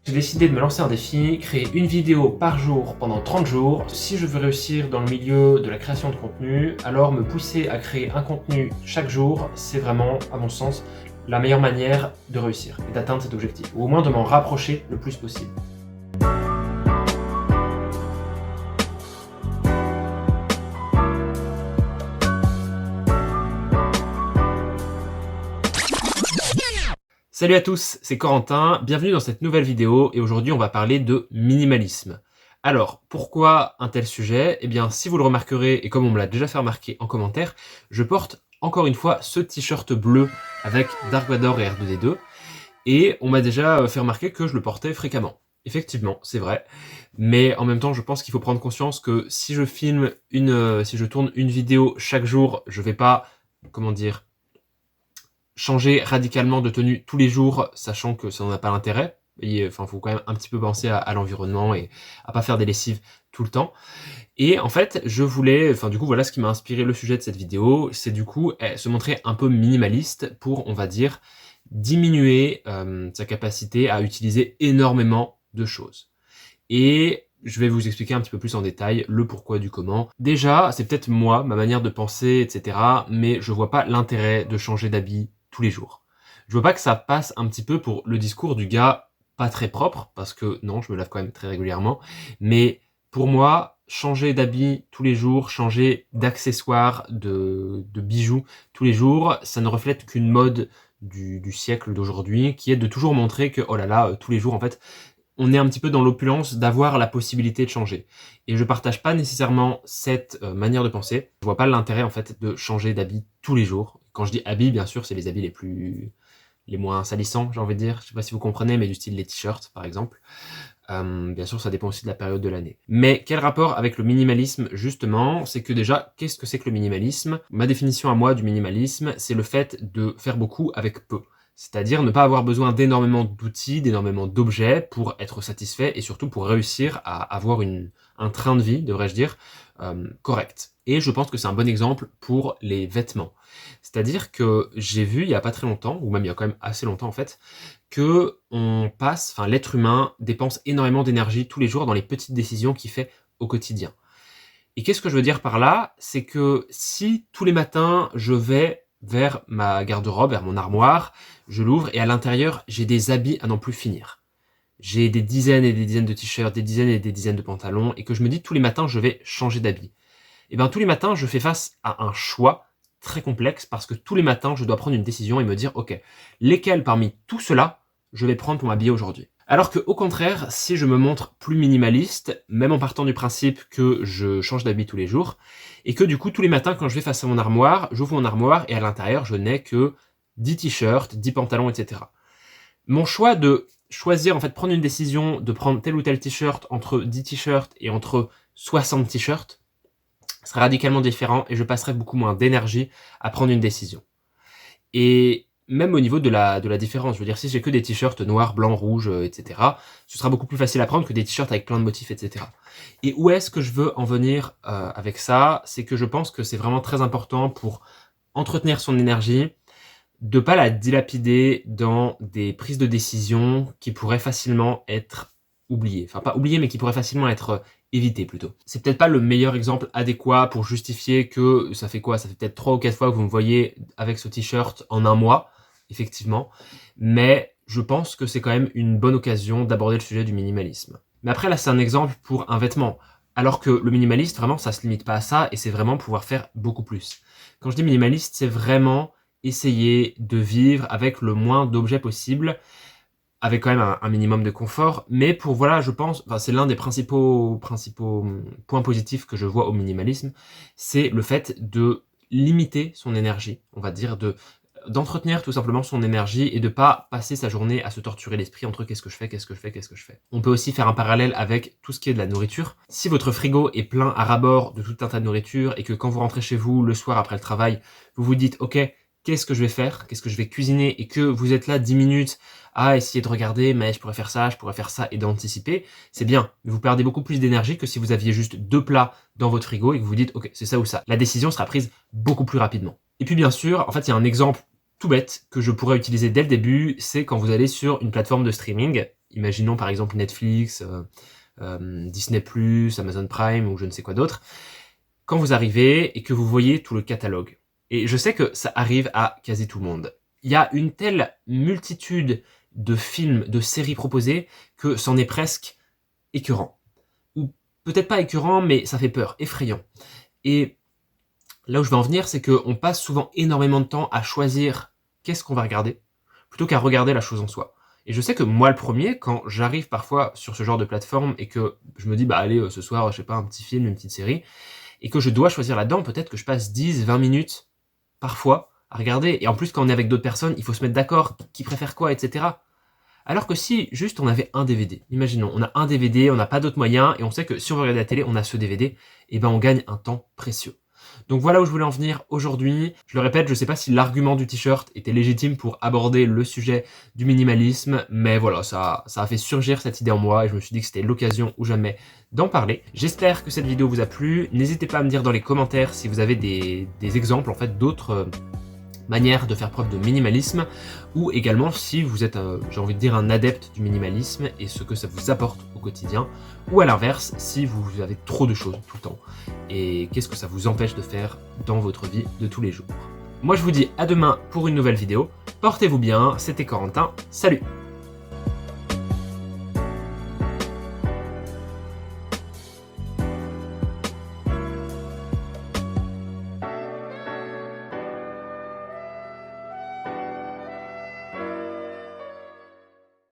J'ai décidé de me lancer un défi, créer une vidéo par jour pendant 30 jours. Si je veux réussir dans le milieu de la création de contenu, alors me pousser à créer un contenu chaque jour, c'est vraiment, à mon sens, la meilleure manière de réussir et d'atteindre cet objectif, ou au moins de m'en rapprocher le plus possible. Salut à tous, c'est Corentin, bienvenue dans cette nouvelle vidéo et aujourd'hui on va parler de minimalisme. Alors, pourquoi un tel sujet? Eh bien, si vous le remarquerez, et comme on me l'a déjà fait remarquer en commentaire, je porte encore une fois ce t-shirt bleu avec Dark Vador et R2D2 et on m'a déjà fait remarquer que je le portais fréquemment. Effectivement, c'est vrai, mais en même temps, je pense qu'il faut prendre conscience que si je si je tourne une vidéo chaque jour, je vais pas, comment dire, changer radicalement de tenue tous les jours, sachant que ça n'en a pas l'intérêt. Enfin, faut quand même un petit peu penser à l'environnement et à pas faire des lessives tout le temps. Et en fait, du coup, voilà ce qui m'a inspiré le sujet de cette vidéo, c'est du coup se montrer un peu minimaliste pour, on va dire, diminuer sa capacité à utiliser énormément de choses. Et je vais vous expliquer un petit peu plus en détail le pourquoi du comment. Déjà, c'est peut-être moi, ma manière de penser, etc. Mais je vois pas l'intérêt de changer d'habit tous les jours. Je vois pas que ça passe un petit peu pour le discours du gars pas très propre, parce que non, je me lave quand même très régulièrement. Mais pour moi, changer d'habit tous les jours, changer d'accessoires, de bijoux tous les jours, ça ne reflète qu'une mode du siècle d'aujourd'hui, qui est de toujours montrer que, oh là là, tous les jours, en fait, on est un petit peu dans l'opulence d'avoir la possibilité de changer. Et je partage pas nécessairement cette manière de penser. Je vois pas l'intérêt en fait de changer d'habit tous les jours. Quand je dis habits, bien sûr, c'est les habits les moins salissants, j'ai envie de dire. Je sais pas si vous comprenez, mais du style les t-shirts, par exemple. Bien sûr, ça dépend aussi de la période de l'année. Mais quel rapport avec le minimalisme, justement? C'est que déjà, qu'est-ce que c'est que le minimalisme? Ma définition à moi du minimalisme, c'est le fait de faire beaucoup avec peu. C'est-à-dire ne pas avoir besoin d'énormément d'outils, d'énormément d'objets pour être satisfait et surtout pour réussir à avoir un train de vie, devrais-je dire, correct. Et je pense que c'est un bon exemple pour les vêtements. C'est-à-dire que j'ai vu il y a pas très longtemps, ou même il y a quand même assez longtemps en fait, que l'être humain dépense énormément d'énergie tous les jours dans les petites décisions qu'il fait au quotidien. Et qu'est-ce que je veux dire par là? C'est que si tous les matins je vais vers ma garde-robe, vers mon armoire, je l'ouvre et à l'intérieur j'ai des habits à n'en plus finir. J'ai des dizaines et des dizaines de t-shirts, des dizaines et des dizaines de pantalons, et que je me dis tous les matins je vais changer d'habit. Et bien tous les matins je fais face à un choix très complexe parce que tous les matins je dois prendre une décision et me dire ok, lesquels parmi tout cela je vais prendre pour m'habiller aujourd'hui. Alors que au contraire, si je me montre plus minimaliste, même en partant du principe que je change d'habit tous les jours, et que du coup tous les matins quand je vais face à mon armoire, j'ouvre mon armoire et à l'intérieur je n'ai que 10 t-shirts, 10 pantalons, etc. Mon choix de choisir, en fait, prendre une décision de prendre tel ou tel t-shirt entre 10 t-shirts et entre 60 t-shirts serait radicalement différent et je passerai beaucoup moins d'énergie à prendre une décision. Et même au niveau de la différence, je veux dire, si j'ai que des t-shirts noirs, blancs, rouges, etc., ce sera beaucoup plus facile à prendre que des t-shirts avec plein de motifs, etc. Et où est-ce que je veux en venir avec ça? C'est que je pense que c'est vraiment très important pour entretenir son énergie, de pas la dilapider dans des prises de décision qui pourraient facilement être oubliées. Enfin, pas oubliées, mais qui pourraient facilement être évitées plutôt. C'est peut-être pas le meilleur exemple adéquat pour justifier que ça fait quoi? Ça fait peut-être 3 ou 4 fois que vous me voyez avec ce t-shirt en un mois, effectivement. Mais je pense que c'est quand même une bonne occasion d'aborder le sujet du minimalisme. Mais après, là, c'est un exemple pour un vêtement. Alors que le minimaliste, vraiment, ça se limite pas à ça et c'est vraiment pouvoir faire beaucoup plus. Quand je dis minimaliste, c'est vraiment essayer de vivre avec le moins d'objets possible, avec quand même un minimum de confort, mais pour, voilà, je pense, enfin, c'est l'un des principaux points positifs que je vois au minimalisme, c'est le fait de limiter son énergie, on va dire, d'entretenir tout simplement son énergie et de pas passer sa journée à se torturer l'esprit entre qu'est-ce que je fais, qu'est-ce que je fais, qu'est-ce que je fais. On peut aussi faire un parallèle avec tout ce qui est de la nourriture. Si votre frigo est plein à ras-bord de tout un tas de nourriture et que quand vous rentrez chez vous le soir après le travail, vous vous dites ok, qu'est-ce que je vais faire, qu'est-ce que je vais cuisiner, et que vous êtes là 10 minutes à essayer de regarder, mais je pourrais faire ça et d'anticiper, c'est bien. Mais vous perdez beaucoup plus d'énergie que si vous aviez juste 2 plats dans votre frigo et que vous vous dites ok, c'est ça ou ça. La décision sera prise beaucoup plus rapidement. Et puis bien sûr, en fait, il y a un exemple tout bête que je pourrais utiliser dès le début, c'est quand vous allez sur une plateforme de streaming imaginons par exemple Netflix, Disney+, Amazon Prime ou je ne sais quoi d'autre, quand vous arrivez et que vous voyez tout le catalogue. Et je sais que ça arrive à quasi tout le monde. Il y a une telle multitude de films, de séries proposées, que c'en est presque écœurant. Ou peut-être pas écœurant, mais ça fait peur, effrayant. Et là où je veux en venir, c'est qu'on passe souvent énormément de temps à choisir qu'est-ce qu'on va regarder, plutôt qu'à regarder la chose en soi. Et je sais que moi le premier, quand j'arrive parfois sur ce genre de plateforme et que je me dis, bah allez, ce soir, je sais pas, un petit film, une petite série, et que je dois choisir là-dedans, peut-être que je passe 10, 20 minutes, parfois, à regarder. Et en plus, quand on est avec d'autres personnes, il faut se mettre d'accord, qui préfère quoi, etc. Alors que si, juste, on avait un DVD, imaginons, on a un DVD, on n'a pas d'autres moyens, et on sait que si on veut regarder la télé, on a ce DVD, et ben on gagne un temps précieux. Donc voilà où je voulais en venir aujourd'hui. Je le répète, je sais pas si l'argument du t-shirt était légitime pour aborder le sujet du minimalisme, mais voilà, ça a fait surgir cette idée en moi, et je me suis dit que c'était l'occasion ou jamais d'en parler. J'espère que cette vidéo vous a plu. N'hésitez pas à me dire dans les commentaires si vous avez des exemples, en fait, d'autres manière de faire preuve de minimalisme, ou également si vous êtes, j'ai envie de dire, un adepte du minimalisme et ce que ça vous apporte au quotidien, ou à l'inverse, si vous avez trop de choses tout le temps, et qu'est-ce que ça vous empêche de faire dans votre vie de tous les jours. Moi je vous dis à demain pour une nouvelle vidéo, portez-vous bien, c'était Corentin, salut!